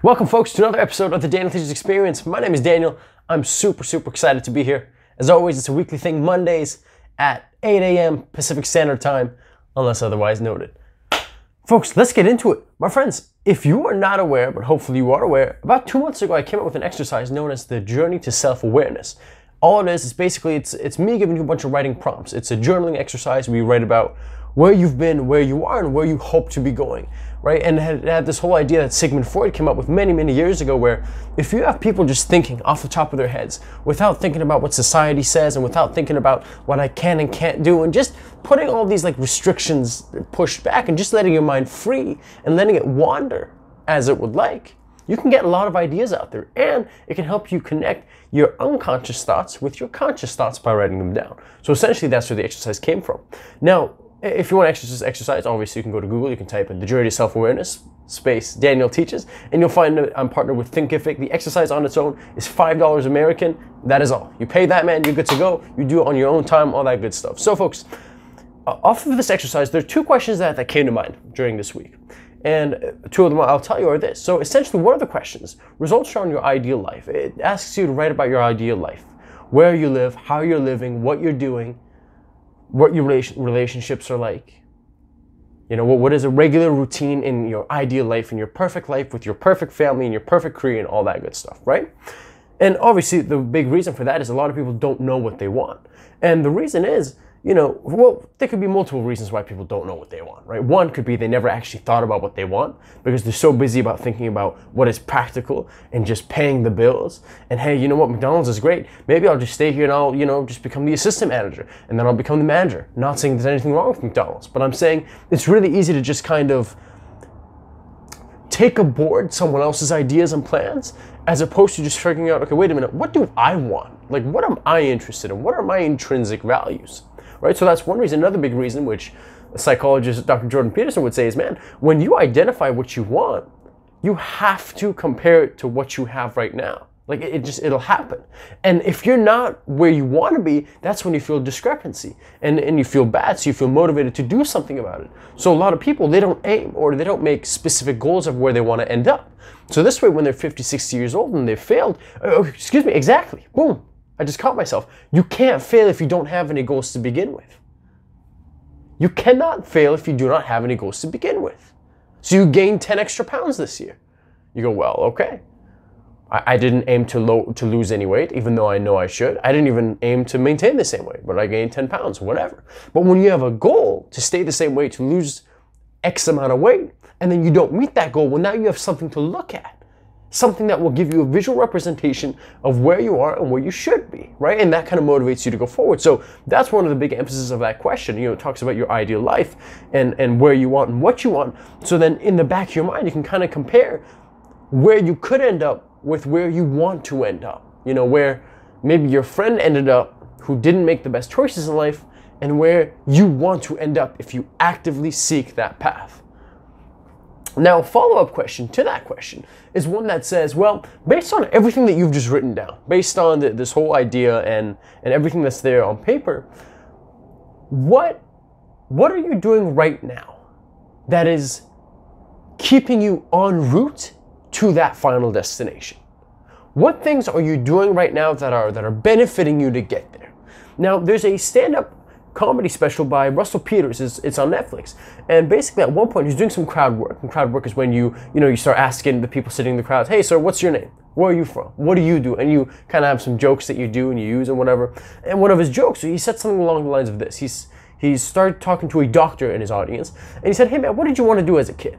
Welcome, folks, to another episode of the Daniel Teaches Experience. My name is Daniel. I'm super excited to be here. As always, it's a weekly thing, Mondays at 8 a.m. Pacific Standard Time, unless otherwise noted. Folks, let's get into it. My friends, if you are not aware, but hopefully you are aware, about 2 months ago I came up with an exercise known as the Journey to Self-Awareness. All it is basically, it's me giving you a bunch of writing prompts. It's a journaling exercise where you write about where you've been, where you are, and where you hope to be going, right? And it had this whole idea that Sigmund Freud came up with many years ago, where if you have people just thinking off the top of their heads, without thinking about what society says, and without thinking about what I can and can't do, and just putting all these like restrictions pushed back, and just letting your mind free, and letting it wander as it would like, you can get a lot of ideas out there, and it can help you connect your unconscious thoughts with your conscious thoughts by writing them down. So essentially, that's where the exercise came from. Now, if you want to exercise, obviously you can go to Google, you can type in the Journey to Self-Awareness space Daniel Teaches, and you'll find that I'm partnered with Thinkific. The exercise on its own is $5 American. That is all. You pay that, man, you're good to go. You do it on your own time, all that good stuff. So folks, off of this exercise, there are two questions that came to mind during this week. And two of them I'll tell you are this. So essentially, what are the questions? Results are on your ideal life. It asks you to write about your ideal life. Where you live, how you're living, what you're doing, what your relationships are like. You know, what is a regular routine in your ideal life, in your perfect life, with your perfect family, and your perfect career, and all that good stuff, right? And obviously, the big reason for that is a lot of people don't know what they want. And the reason is, you know, well, there could be multiple reasons why people don't know what they want, right? One could be they never actually thought about what they want because they're so busy about thinking about what is practical and just paying the bills. And hey, you know what, McDonald's is great. Maybe I'll just stay here and I'll, you know, just become the assistant manager, and then I'll become the manager. Not saying there's anything wrong with McDonald's, but I'm saying it's really easy to just kind of take aboard someone else's ideas and plans, as opposed to just figuring out, okay, wait a minute, what do I want? Like, what am I interested in? What are my intrinsic values? Right? So that's one reason. Another big reason, which a psychologist, Dr. Jordan Peterson, would say is, man, when you identify what you want, you have to compare it to what you have right now. Like, it'll happen. And if you're not where you want to be, that's when you feel discrepancy and you feel bad, so you feel motivated to do something about it. So a lot of people, they don't aim, or they don't make specific goals of where they want to end up. So this way, when they're 50, 60 years old and they've failed, excuse me, exactly, boom, I just caught myself. You can't fail if you don't have any goals to begin with. You cannot fail if you do not have any goals to begin with. So you gained 10 extra pounds this year. You go, well, okay. I didn't aim to lose any weight, even though I know I should. I didn't even aim to maintain the same weight, but I gained 10 pounds, whatever. But when you have a goal to stay the same weight, to lose X amount of weight, and then you don't meet that goal, well, now you have something to look at. Something that will give you a visual representation of where you are and where you should be, right? And that kind of motivates you to go forward. So that's one of the big emphasis of that question. You know, it talks about your ideal life and where you want and what you want. So then in the back of your mind, you can kind of compare where you could end up with where you want to end up. You know, where maybe your friend ended up who didn't make the best choices in life, and where you want to end up if you actively seek that path. Now, a follow-up question to that question is one that says, well, based on everything that you've just written down, based on this whole idea and everything that's there on paper, what are you doing right now that is keeping you en route to that final destination? What things are you doing right now that are benefiting you to get there? Now, there's a stand-up comedy special by Russell Peters. It's on Netflix, and basically at one point he's doing some crowd work. And crowd work is when you start asking the people sitting in the crowd, hey sir, what's your name, where are you from, what do you do, and you kind of have some jokes that you do and you use and whatever. And one of his jokes, he said something along the lines of this. He started talking to a doctor in his audience, and he said, hey man, what did you want to do as a kid?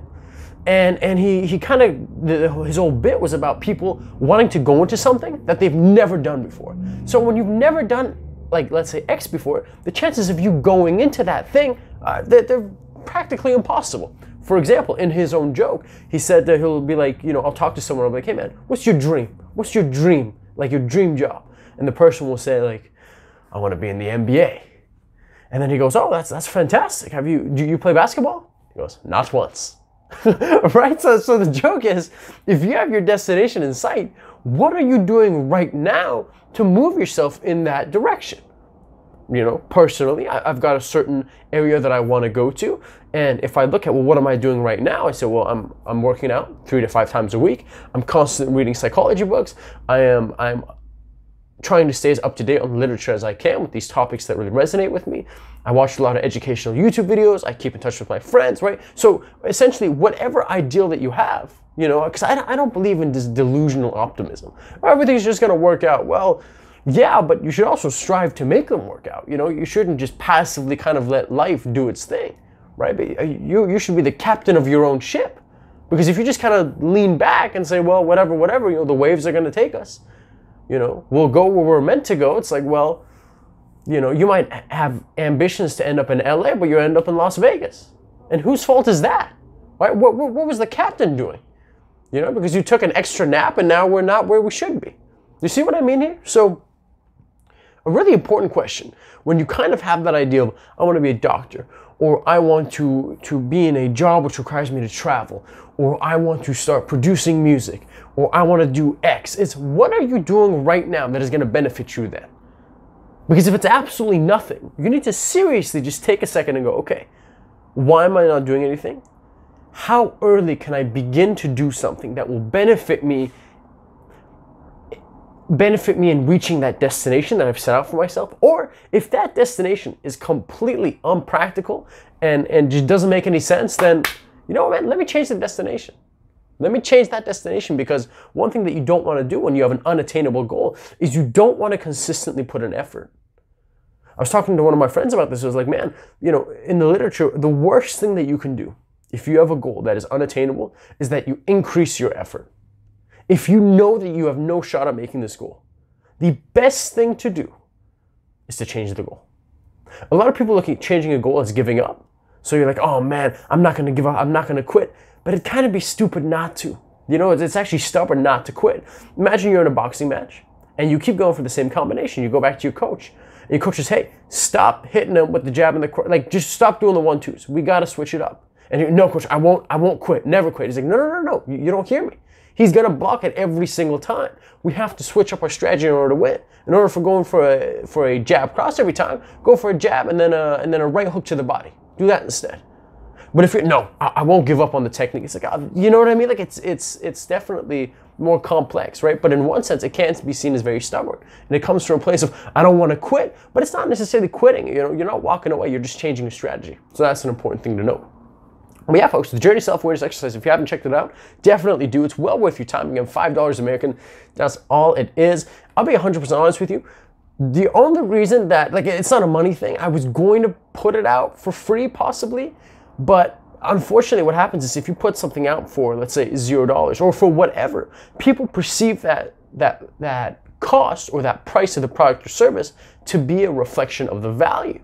And he kind of, his whole bit was about people wanting to go into something that they've never done before. So when you've never done, like, let's say X before, the chances of you going into that thing, they're practically impossible. For example, in his own joke, he said that he'll be like, you know, I'll talk to someone, I'll be like, hey man, what's your dream? What's your dream? Like your dream job? And the person will say like, I want to be in the NBA. And then he goes, oh, that's fantastic. Do you play basketball? He goes, not once. Right? So the joke is, if you have your destination in sight, what are you doing right now to move yourself in that direction? You know, personally, I've got a certain area that I want to go to. And if I look at, well, what am I doing right now? I say, well, I'm working out 3 to 5 times a week. I'm constantly reading psychology books. I'm trying to stay as up to date on literature as I can with these topics that really resonate with me. I watch a lot of educational YouTube videos. I keep in touch with my friends, right? So essentially, whatever ideal that you have, you know, because I don't believe in this delusional optimism. Everything's just going to work out. Well, yeah, but you should also strive to make them work out. You know, you shouldn't just passively kind of let life do its thing, right? But you should be the captain of your own ship. Because if you just kind of lean back and say, well, whatever, you know, the waves are going to take us. You know, we'll go where we're meant to go. It's like, well, you know, you might have ambitions to end up in LA, but you end up in Las Vegas. And whose fault is that? Right? What was the captain doing? You know, because you took an extra nap and now we're not where we should be. You see what I mean here? So, a really important question, when you kind of have that idea of, I want to be a doctor, or I want to be in a job which requires me to travel, or I want to start producing music, or I want to do X. It's what are you doing right now that is going to benefit you then? Because if it's absolutely nothing, you need to seriously just take a second and go, okay, why am I not doing anything? How early can I begin to do something that will benefit me in reaching that destination that I've set out for myself? Or if that destination is completely unpractical and just doesn't make any sense, then, you know what, man, let me change the destination. Let me change that destination, because one thing that you don't want to do when you have an unattainable goal is you don't want to consistently put an effort. I was talking to one of my friends about this. I was like, man, you know, in the literature, the worst thing that you can do if you have a goal that is unattainable is that you increase your effort. If you know that you have no shot at making this goal, the best thing to do is to change the goal. A lot of people look at changing a goal as giving up. So you're like, oh man, I'm not going to give up. I'm not going to quit. But it'd kind of be stupid not to. You know, it's actually stubborn not to quit. Imagine you're in a boxing match and you keep going for the same combination. You go back to your coach and your coach says, hey, stop hitting them with the jab and like just stop doing the 1-2s. We got to switch it up. And you're, no, coach, I won't quit. Never quit. He's like, no. You don't hear me. He's going to block it every single time. We have to switch up our strategy in order to win. In order for going for a jab cross every time, go for a jab and then a right hook to the body. Do that instead. But if you're, no, I won't give up on the technique. It's like, you know what I mean? Like it's definitely more complex, right? But in one sense, it can't be seen as very stubborn. And it comes from a place of, I don't want to quit, but it's not necessarily quitting. You know, you're not walking away, you're just changing your strategy. So that's an important thing to note. But yeah, folks, the Journey Self-awareness Exercise, if you haven't checked it out, definitely do. It's well worth your time. Again, $5 American, that's all it is. I'll be 100% honest with you. The only reason that, like, it's not a money thing. I was going to put it out for free, possibly. But unfortunately, what happens is if you put something out for, let's say, $0 or for whatever, people perceive that cost or that price of the product or service to be a reflection of the value.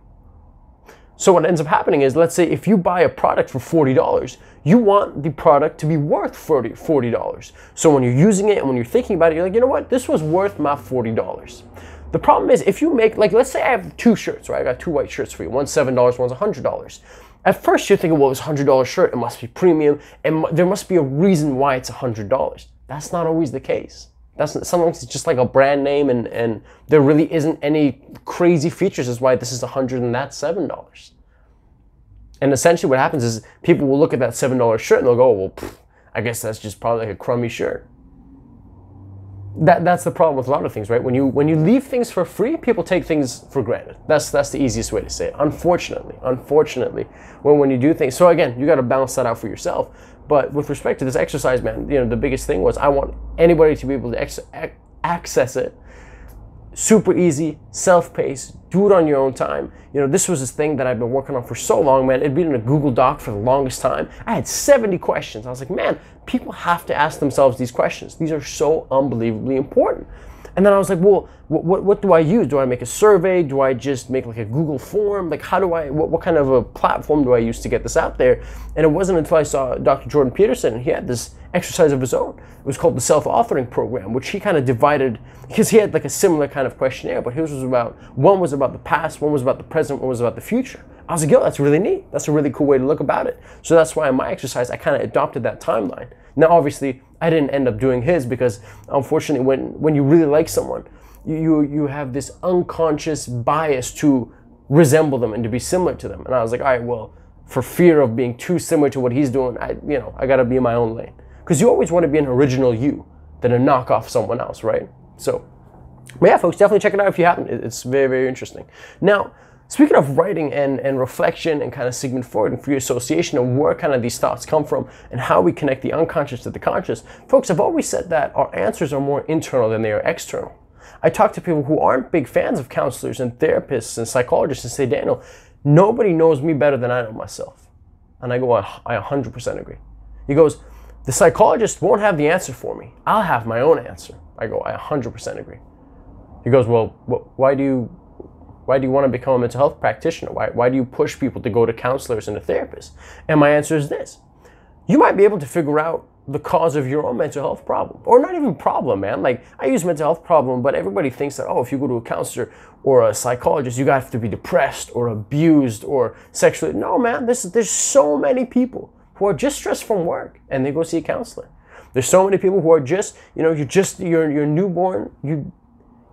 So what ends up happening is, let's say if you buy a product for $40, you want the product to be worth $40. So when you're using it and when you're thinking about it, you're like, you know what, this was worth my $40. The problem is if you make, like, let's say I have 2 shirts, right? I got 2 white shirts for you. One's $7, one's $100. At first you're thinking, well, it's a $100 shirt, it must be premium, and there must be a reason why it's $100. That's not always the case. Sometimes it's just like a brand name and there really isn't any crazy features as why this is $100 and that's $7. And essentially what happens is people will look at that $7 shirt and they'll go, well, I guess that's just probably like a crummy shirt. That's the problem with a lot of things, right? When you leave things for free, people take things for granted. That's the easiest way to say it. Unfortunately, when you do things, so again, you got to balance that out for yourself. But with respect to this exercise, man, you know, the biggest thing was I want anybody to be able to access it. Super easy, self-paced, do it on your own time. You know, this was this thing that I've been working on for so long, man. It'd been in a Google Doc for the longest time. I had 70 questions. I was like, man, people have to ask themselves these questions. These are so unbelievably important. And then I was like, well, what do I use? Do I make a survey? Do I just make like a Google form? Like, how do I, what kind of a platform do I use to get this out there? And it wasn't until I saw Dr. Jordan Peterson, and he had this exercise of his own. It was called the Self-authoring Program, which he kind of divided, because he had like a similar kind of questionnaire, but his was about, one was about the past, one was about the present, one was about the future. I was like, yo, that's really neat. That's a really cool way to look about it. So that's why in my exercise, I kind of adopted that timeline. Now, obviously, I didn't end up doing his because, unfortunately, when you really like someone, you have this unconscious bias to resemble them and to be similar to them. And I was like, all right, well, for fear of being too similar to what he's doing, I gotta be in my own lane. Because you always want to be an original you than a knockoff someone else, right? So, but yeah, folks, definitely check it out if you haven't. It's very, very interesting. Now, speaking of writing and reflection and kind of Sigmund Freud and free association and where kind of these thoughts come from and how we connect the unconscious to the conscious, folks, I've always said that our answers are more internal than they are external. I talk to people who aren't big fans of counselors and therapists and psychologists and say, Daniel, nobody knows me better than I know myself. And I go, I 100% agree. He goes, the psychologist won't have the answer for me. I'll have my own answer. I go, I 100% agree. He goes, well, why do you want to become a mental health practitioner? Why do you push people to go to counselors and to therapists? And my answer is this. You might be able to figure out the cause of your own mental health problem. Or not even problem, man. Like, I use mental health problem, but everybody thinks that, oh, if you go to a counselor or a psychologist, you have to be depressed or abused or sexually. No, man, there's so many people who are just stressed from work and they go see a counselor. There's so many people who are just, you're newborn,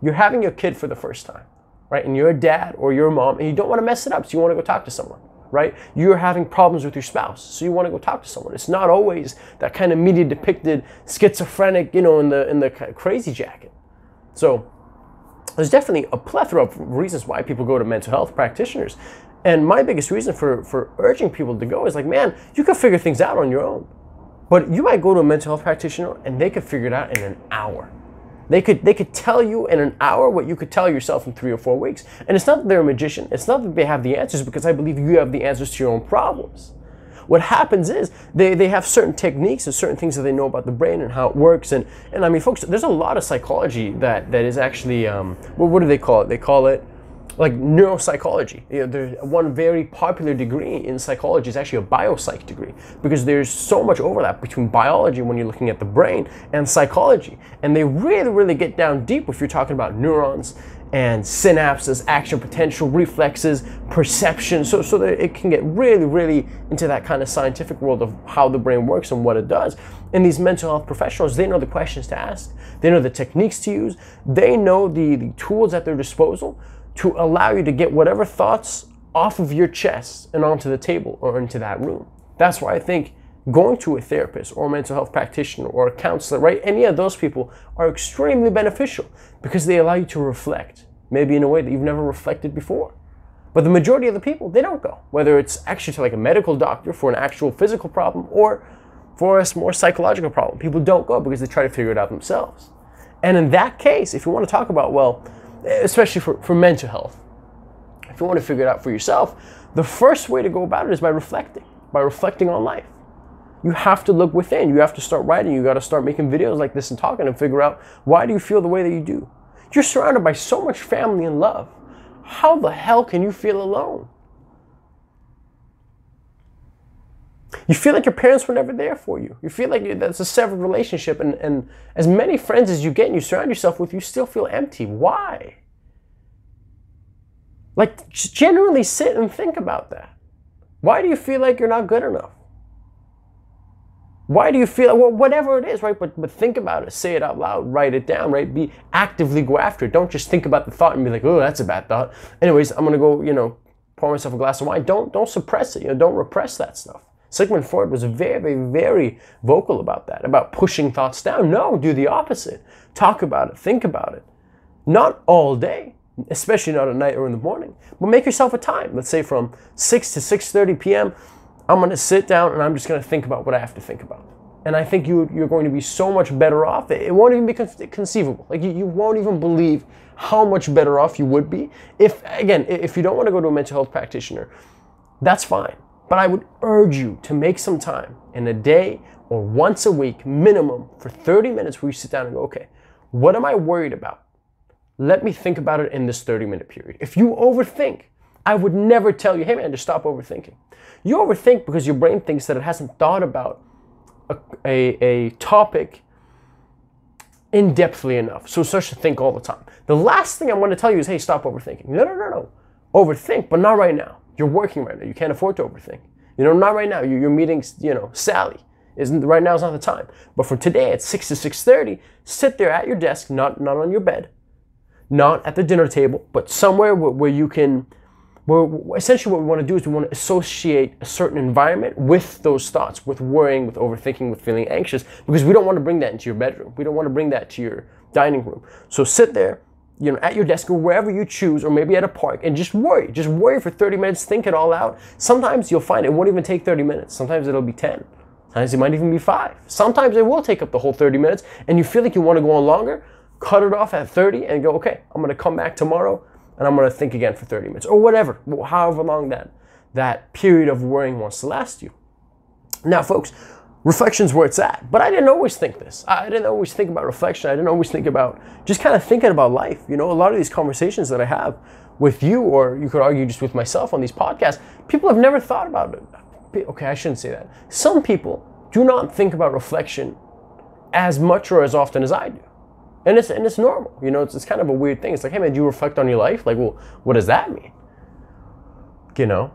you're having your kid for the first time, right? And you're a dad or you're a mom and you don't want to mess it up, so you want to go talk to someone, right? You're having problems with your spouse, so you want to go talk to someone. It's not always that kind of media depicted schizophrenic, in the crazy jacket. So there's definitely a plethora of reasons why people go to mental health practitioners. And my biggest reason for urging people to go is like, man, you can figure things out on your own. But you might go to a mental health practitioner and they could figure it out in an hour. They could tell you in an hour what you could tell yourself in 3 or 4 weeks. And it's not that they're a magician. It's not that they have the answers, because I believe you have the answers to your own problems. What happens is they have certain techniques and certain things that they know about the brain and how it works. And I mean, folks, there's a lot of psychology that is actually, what do they call it? They call it like neuropsychology. There's one very popular degree in psychology is actually a biopsych degree, because there's so much overlap between biology when you're looking at the brain and psychology. And they really, really get down deep if you're talking about neurons and synapses, action potential, reflexes, perception, so that it can get really, really into that kind of scientific world of how the brain works and what it does. And these mental health professionals, they know the questions to ask, they know the techniques to use, they know the tools at their disposal to allow you to get whatever thoughts off of your chest and onto the table or into that room. That's why I think going to a therapist or a mental health practitioner or a counselor, right, any of those people are extremely beneficial, because they allow you to reflect, maybe in a way that you've never reflected before. But the majority of the people, they don't go, whether it's actually to like a medical doctor for an actual physical problem or for a more psychological problem. People don't go because they try to figure it out themselves. And in that case, if you want to talk about, well, especially for mental health, if you want to figure it out for yourself, the first way to go about it is by reflecting on life. You have to look within. You have to start writing. You got to start making videos like this and talking and figure out, why do you feel the way that you do? You're surrounded by so much family and love. How the hell can you feel alone? You feel like your parents were never there for you. You feel like that's a severed relationship, and as many friends as you get and you surround yourself with, you still feel empty. Why? Like, just genuinely sit and think about that. Why do you feel like you're not good enough? Why do you feel, well, whatever it is, right? But think about it, say it out loud, write it down, right? Actively go after it. Don't just think about the thought and be like, oh, that's a bad thought. Anyways, I'm gonna go, pour myself a glass of wine. Don't suppress it, don't repress that stuff. Sigmund Freud was very, very vocal about that, about pushing thoughts down. No, do the opposite. Talk about it, think about it. Not all day, especially not at night or in the morning, but make yourself a time. Let's say from 6 to 6:30 p.m., I'm going to sit down and I'm just going to think about what I have to think about. And I think you're going to be so much better off. It won't even be conceivable. Like, you won't even believe how much better off you would be. If you don't want to go to a mental health practitioner, that's fine. But I would urge you to make some time in a day or once a week minimum for 30 minutes where you sit down and go, okay, what am I worried about? Let me think about it in this 30-minute period. If you overthink, I would never tell you, hey man, just stop overthinking. You overthink because your brain thinks that it hasn't thought about a topic in-depthly enough. So it starts to think all the time. The last thing I'm going to tell you is, hey, stop overthinking. No. Overthink, but not right now. You're working right now. You can't afford to overthink. Not right now. You're meeting, Sally. Right now is not the time. But for today at 6 to 6:30, sit there at your desk, not on your bed. not at the dinner table, but somewhere where you can, where essentially what we want to do is we want to associate a certain environment with those thoughts, with worrying, with overthinking, with feeling anxious, because we don't want to bring that into your bedroom. We don't want to bring that to your dining room. So sit there, you know, at your desk or wherever you choose, or maybe at a park, and just worry. Just worry for 30 minutes, think it all out. Sometimes you'll find it won't even take 30 minutes. Sometimes it'll be 10. Sometimes it might even be 5. Sometimes it will take up the whole 30 minutes, and you feel like you want to go on longer, cut it off at 30 and go, okay, I'm going to come back tomorrow, and I'm going to think again for 30 minutes, or whatever, however long that period of worrying wants to last you. Now, folks, reflection's where it's at. But I didn't always think this. I didn't always think about reflection. I didn't always think about just kind of thinking about life. You know, a lot of these conversations that I have with you, or you could argue just with myself on these podcasts, people have never thought about it. Okay, I shouldn't say that. Some people do not think about reflection as much or as often as I do. And it's normal. You know, it's kind of a weird thing. It's like, hey man, do you reflect on your life? Like, well, what does that mean? You know?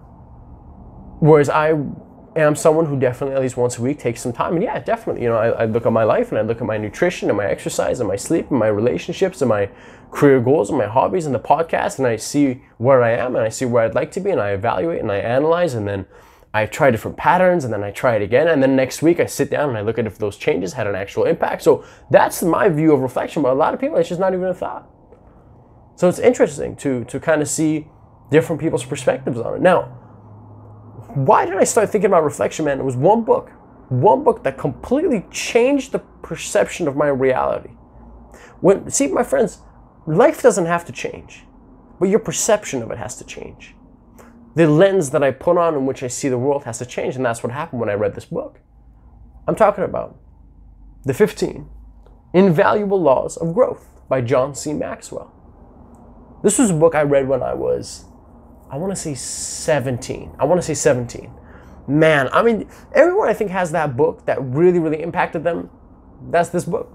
Whereas I am someone who definitely at least once a week takes some time. And yeah, definitely, you know, I look at my life and I look at my nutrition and my exercise and my sleep and my relationships and my career goals and my hobbies and the podcast, and I see where I am and I see where I'd like to be, and I evaluate and I analyze, and then I try different patterns, and then I try it again, and then next week I sit down and I look at if those changes had an actual impact. So that's my view of reflection, but a lot of people, it's just not even a thought. So it's interesting to kind of see different people's perspectives on it. Now, why did I start thinking about reflection, man? It was one book that completely changed the perception of my reality. See, my friends, life doesn't have to change, but your perception of it has to change. The lens that I put on in which I see the world has to change, and that's what happened when I read this book. I'm talking about The 15 Invaluable Laws of Growth by John C. Maxwell. This was a book I read when I was, I want to say 17. Man, I mean, everyone I think has that book that really, really impacted them. That's this book.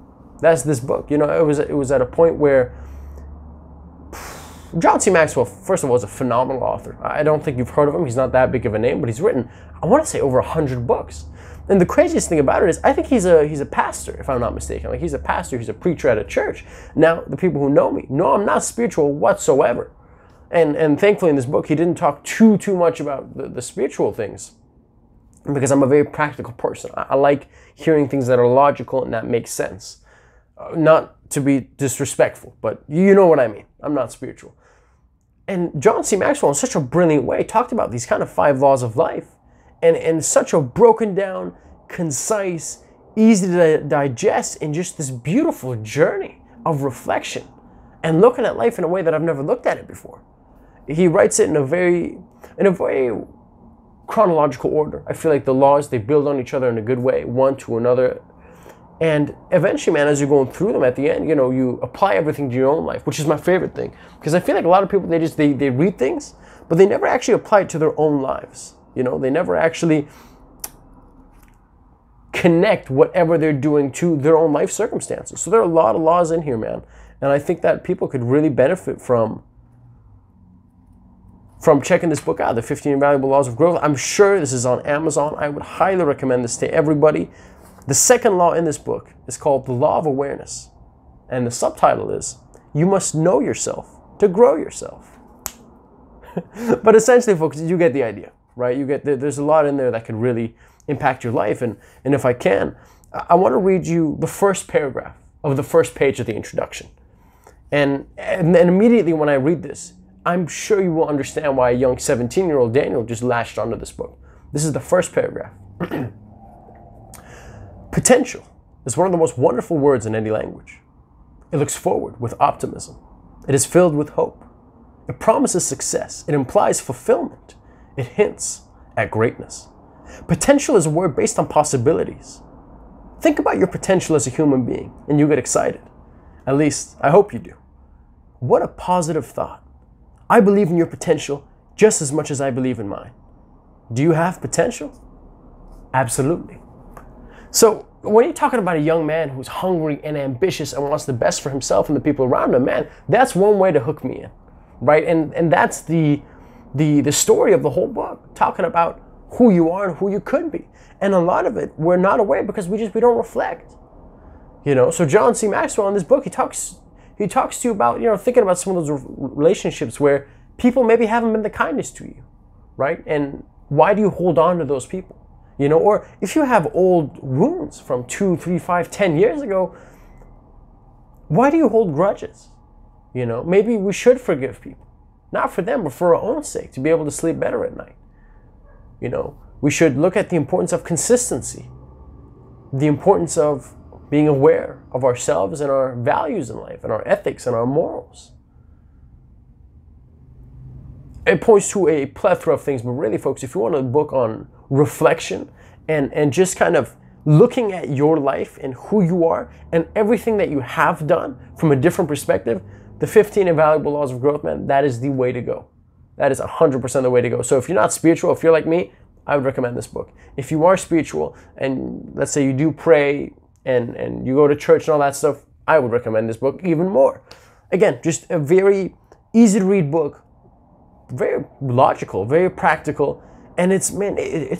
You know, it was at a point where John C. Maxwell, first of all, is a phenomenal author. I don't think you've heard of him. He's not that big of a name, but he's written, I want to say, over 100 books. And the craziest thing about it is, I think he's a pastor, if I'm not mistaken. Like, he's a pastor, he's a preacher at a church. Now, the people who know me know I'm not spiritual whatsoever. And thankfully in this book, he didn't talk too much about the spiritual things, because I'm a very practical person. I like hearing things that are logical and that make sense. Not to be disrespectful, but you know what I mean. I'm not spiritual. And John C. Maxwell, in such a brilliant way, talked about these kind of 5 laws of life, and in such a broken down, concise, easy to digest, and just this beautiful journey of reflection and looking at life in a way that I've never looked at it before. He writes it in a very chronological order. I feel like the laws, they build on each other in a good way, one to another. And eventually, man, as you're going through them at the end, you know, you apply everything to your own life, which is my favorite thing. Because I feel like a lot of people, they read things, but they never actually apply it to their own lives. You know, they never actually connect whatever they're doing to their own life circumstances. So there are a lot of laws in here, man. And I think that people could really benefit from checking this book out, The 15 Invaluable Laws of Growth. I'm sure this is on Amazon. I would highly recommend this to everybody. The second law in this book is called the Law of Awareness. And the subtitle is, you must know yourself to grow yourself. But essentially, folks, you get the idea, right? There's a lot in there that could really impact your life. And if I can, I want to read you the first paragraph of the first page of the introduction. And immediately when I read this, I'm sure you will understand why a young 17-year-old Daniel just latched onto this book. This is the first paragraph. Potential is one of the most wonderful words in any language. It looks forward with optimism. It is filled with hope. It promises success. It implies fulfillment. It hints at greatness. Potential is a word based on possibilities. Think about your potential as a human being and you get excited. At least, I hope you do. What a positive thought. I believe in your potential just as much as I believe in mine. Do you have potential? Absolutely. So when you're talking about a young man who's hungry and ambitious and wants the best for himself and the people around him, man, that's one way to hook me in, right? And that's the story of the whole book, talking about who you are and who you could be. And a lot of it, we're not aware because we don't reflect. You know, so John C. Maxwell in this book, he talks He talks to you about, thinking about some of those relationships where people maybe haven't been the kindest to you, right? And why do you hold on to those people? Or if you have old wounds from 2, 3, 5, 10 years ago, why do you hold grudges? Maybe we should forgive people. Not for them, but for our own sake, to be able to sleep better at night. We should look at the importance of consistency, the importance of being aware of ourselves and our values in life and our ethics and our morals. It points to a plethora of things, but really, folks, if you want a book on reflection and just kind of looking at your life and who you are and everything that you have done from a different perspective, the 15 Invaluable Laws of Growth, man, that is the way to go. That is 100% the way to go. So if you're not spiritual, if you're like me, I would recommend this book. If you are spiritual and let's say you do pray and you go to church and all that stuff, I would recommend this book even more. Again, just a very easy to read book, very logical, very practical, and it's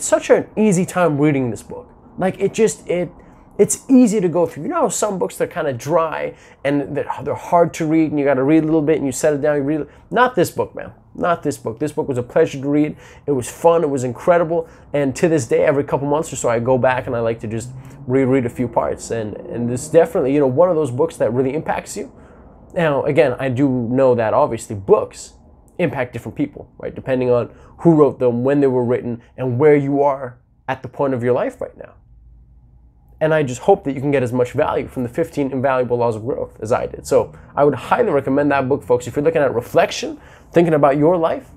such an easy time reading this book. Like it's easy to go through. Some books they're kind of dry and they're hard to read and you got to read a little bit and you set it down, you read it. Not this book, man. Not this book. This book was a pleasure to read. It was fun. It was incredible. And to this day, every couple months or so, I go back and I like to just reread a few parts. And this is definitely, one of those books that really impacts you. Now, again, I do know that obviously books impact different people, right? Depending on who wrote them, when they were written, and where you are at the point of your life right now. And I just hope that you can get as much value from the 15 Invaluable Laws of Growth as I did. So I would highly recommend that book, folks. If you're looking at reflection, thinking about your life,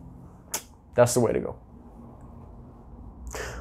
that's the way to go.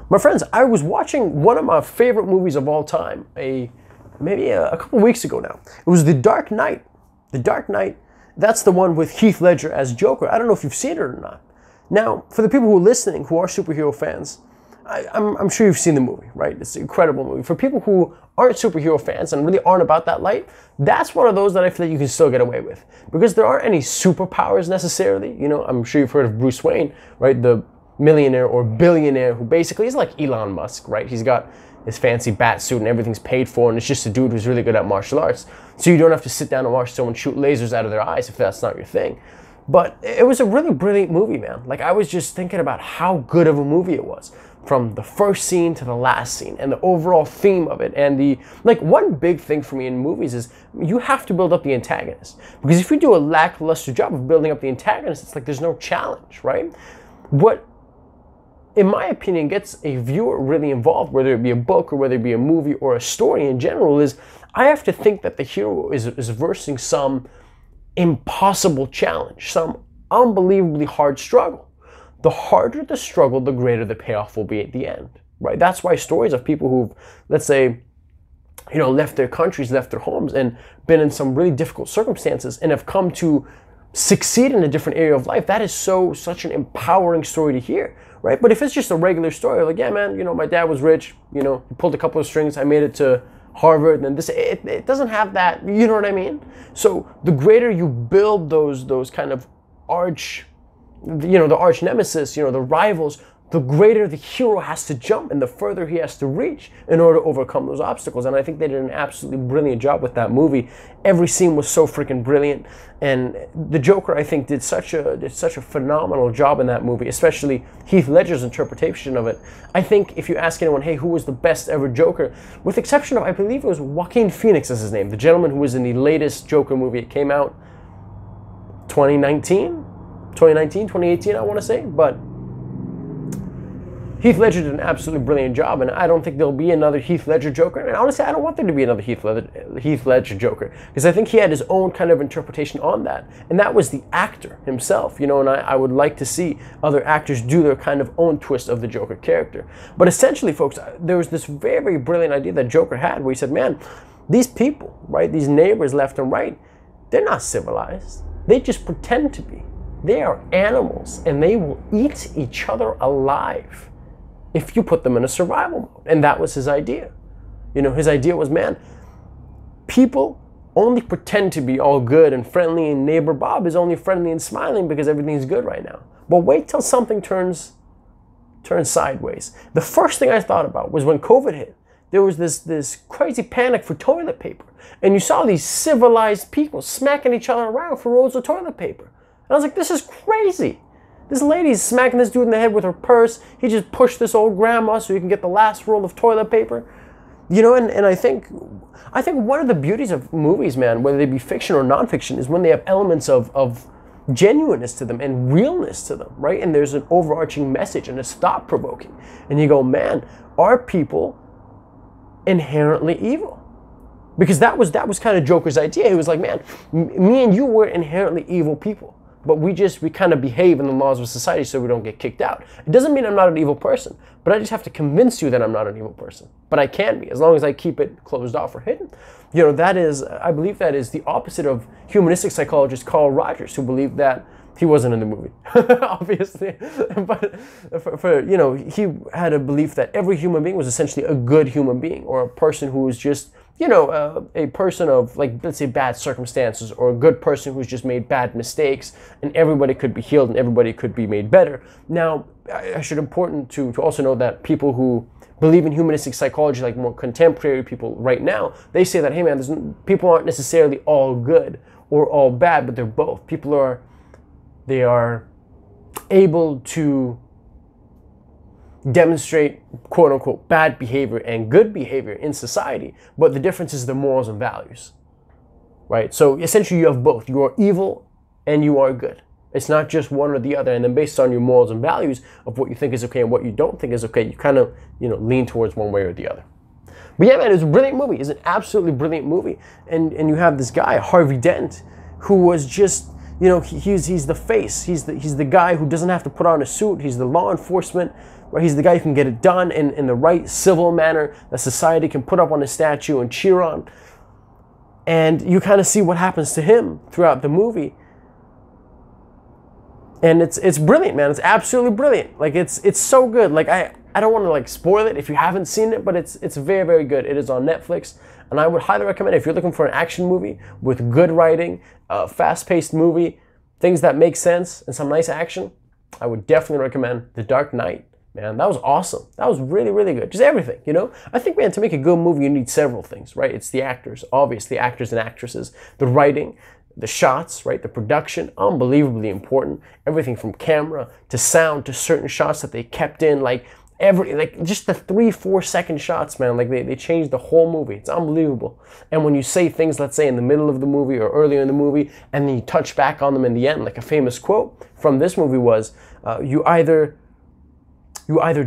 My friends, I was watching one of my favorite movies of all time, maybe a couple weeks ago now. It was The Dark Knight. The Dark Knight, that's the one with Heath Ledger as Joker. I don't know if you've seen it or not. Now, for the people who are listening, who are superhero fans, I'm sure you've seen the movie, right? It's an incredible movie. For people who aren't superhero fans and really aren't about that light, that's one of those that I feel like you can still get away with. Because there aren't any superpowers necessarily. I'm sure you've heard of Bruce Wayne, right? The millionaire or billionaire who basically is like Elon Musk, right? He's got his fancy bat suit and everything's paid for and it's just a dude who's really good at martial arts. So you don't have to sit down and watch someone shoot lasers out of their eyes if that's not your thing. But it was a really brilliant movie, man. Like I was just thinking about how good of a movie it was. From the first scene to the last scene and the overall theme of it. And one big thing for me in movies is you have to build up the antagonist. Because if you do a lackluster job of building up the antagonist, it's like there's no challenge, right? What, in my opinion, gets a viewer really involved, whether it be a book or whether it be a movie or a story in general, is I have to think that the hero is versing some impossible challenge, some unbelievably hard struggle. The harder the struggle, the greater the payoff will be at the end, right? That's why stories of people who've, let's say, left their countries, left their homes, and been in some really difficult circumstances and have come to succeed in a different area of life, that is such an empowering story to hear, right? But if it's just a regular story, like, yeah, man, my dad was rich, he pulled a couple of strings, I made it to Harvard, and it doesn't have that, you know what I mean? So the greater you build those kind of the arch nemesis, the rivals, the greater the hero has to jump and the further he has to reach in order to overcome those obstacles. And I think they did an absolutely brilliant job with that movie. Every scene was so freaking brilliant. And the Joker, I think, did such a phenomenal job in that movie, especially Heath Ledger's interpretation of it. I think if you ask anyone, hey, who was the best ever Joker? With the exception of, I believe it was Joaquin Phoenix is his name, the gentleman who was in the latest Joker movie. It came out 2019, 2018, I want to say, but Heath Ledger did an absolutely brilliant job, and I don't think there'll be another Heath Ledger Joker. And honestly, I don't want there to be another Heath Ledger Joker, because I think he had his own kind of interpretation on that, and that was the actor himself, and I would like to see other actors do their kind of own twist of the Joker character. But essentially, folks, there was this very, very brilliant idea that Joker had, where he said, man, these people, right, these neighbors left and right, they're not civilized. They just pretend to be. They are animals, and they will eat each other alive if you put them in a survival mode. And that was his idea. His idea was, man, people only pretend to be all good and friendly, and neighbor Bob is only friendly and smiling because everything's good right now. But wait till something turns sideways. The first thing I thought about was when COVID hit. there was this crazy panic for toilet paper. And you saw these civilized people smacking each other around for rolls of toilet paper. And I was like, this is crazy. This lady's smacking this dude in the head with her purse. He just pushed this old grandma so he can get the last roll of toilet paper. You know, and I think one of the beauties of movies, man, whether they be fiction or nonfiction, is when they have elements of genuineness to them and realness to them, right? And there's an overarching message and it's thought-provoking. And you go, man, are people inherently evil? Because that was kind of Joker's idea. He was like, man, me and you were inherently evil people, but we kind of behave in the laws of society so we don't get kicked out. It doesn't mean I'm not an evil person, but I just have to convince you that I'm not an evil person. But I can be, as long as I keep it closed off or hidden. You know, I believe that is the opposite of humanistic psychologist Carl Rogers, who believed that he wasn't in the movie, obviously. But you know, he had a belief that every human being was essentially a good human being, or a person who was just, you know, a person of, like, let's say, bad circumstances, or a good person who's just made bad mistakes, and everybody could be healed and everybody could be made better. Now, I should important to also know that people who believe in humanistic psychology, like more contemporary people right now, they say that, hey man, people aren't necessarily all good or all bad, but they're both. People are able to demonstrate quote unquote bad behavior and good behavior in society, but the difference is the morals and values, right? So essentially you have both. You are evil and you are good. It's not just one or the other. And then based on your morals and values of what you think is okay and what you don't think is okay, you kind of, you know, lean towards one way or the other. But yeah, man, it's a brilliant movie. It's an absolutely brilliant movie. And you have this guy, Harvey Dent, who was just, you know, he's the face. He's the guy who doesn't have to put on a suit. He's the law enforcement, right? He's the guy who can get it done in the right civil manner that society can put up on a statue and cheer on. And you kind of see what happens to him throughout the movie. And it's brilliant, man. It's absolutely brilliant. Like, it's so good. Like, I don't want to, like, spoil it if you haven't seen it, but it's very, very good. It is on Netflix, and I would highly recommend it if you're looking for an action movie with good writing, a fast-paced movie, things that make sense, and some nice action. I would definitely recommend The Dark Knight. Man, that was awesome. That was really, really good. Just everything, you know? I think, man, to make a good movie, you need several things, right? It's the actors, obviously, actors and actresses, the writing, the shots, right? The production, unbelievably important. Everything from camera to sound to certain shots that they kept in, like just the 3-4 second shots, man. Like they changed the whole movie. It's unbelievable. And when you say things, let's say in the middle of the movie or earlier in the movie, and then you touch back on them in the end, like a famous quote from this movie was, you either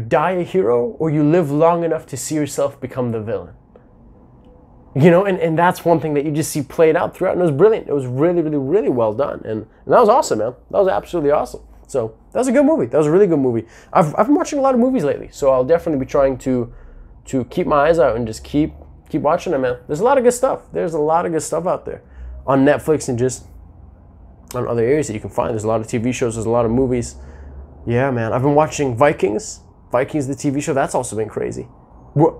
die a hero or you live long enough to see yourself become the villain. You know, and that's one thing that you just see played out throughout, and it was brilliant. It was really, really, really well done, and that was awesome, man. That was absolutely awesome. So that was a good movie. That was a really good movie. I've been watching a lot of movies lately, so I'll definitely be trying to keep my eyes out and just keep watching them, man. There's a lot of good stuff. There's a lot of good stuff out there on Netflix and just on other areas that you can find. There's a lot of TV shows. There's a lot of movies. Yeah, man. I've been watching Vikings. Vikings, the TV show. That's also been crazy.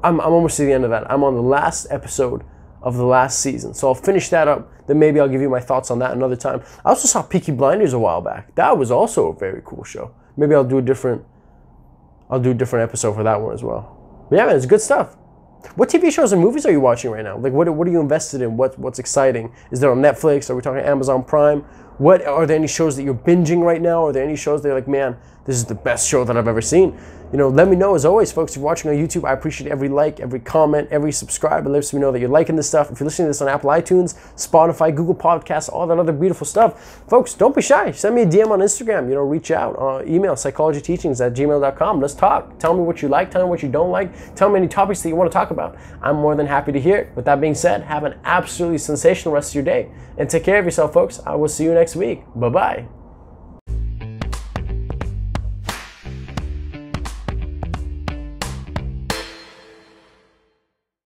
I'm almost to the end of that. I'm on the last episode of the last season. So I'll finish that up. Then maybe I'll give you my thoughts on that another time. I also saw Peaky Blinders a while back. That was also a very cool show. Maybe I'll do a different episode for that one as well. But yeah, man, it's good stuff. What TV shows and movies are you watching right now? Like, what are you invested in? What's exciting? Is there on Netflix? Are we talking Amazon Prime? Are there any shows that you're binging right now? Are there any shows that you're like, man, this is the best show that I've ever seen? You know, let me know. As always, folks, if you're watching on YouTube, I appreciate every like, every comment, every subscribe. It lets me know that you're liking this stuff. If you're listening to this on Apple iTunes, Spotify, Google Podcasts, all that other beautiful stuff, folks, don't be shy. Send me a DM on Instagram. You know, reach out. Email psychologyteachings@gmail.com. Let's talk. Tell me what you like. Tell me what you don't like. Tell me any topics that you want to talk about. I'm more than happy to hear it. With that being said, have an absolutely sensational rest of your day. And take care of yourself, folks. I will see you next week. Bye-bye.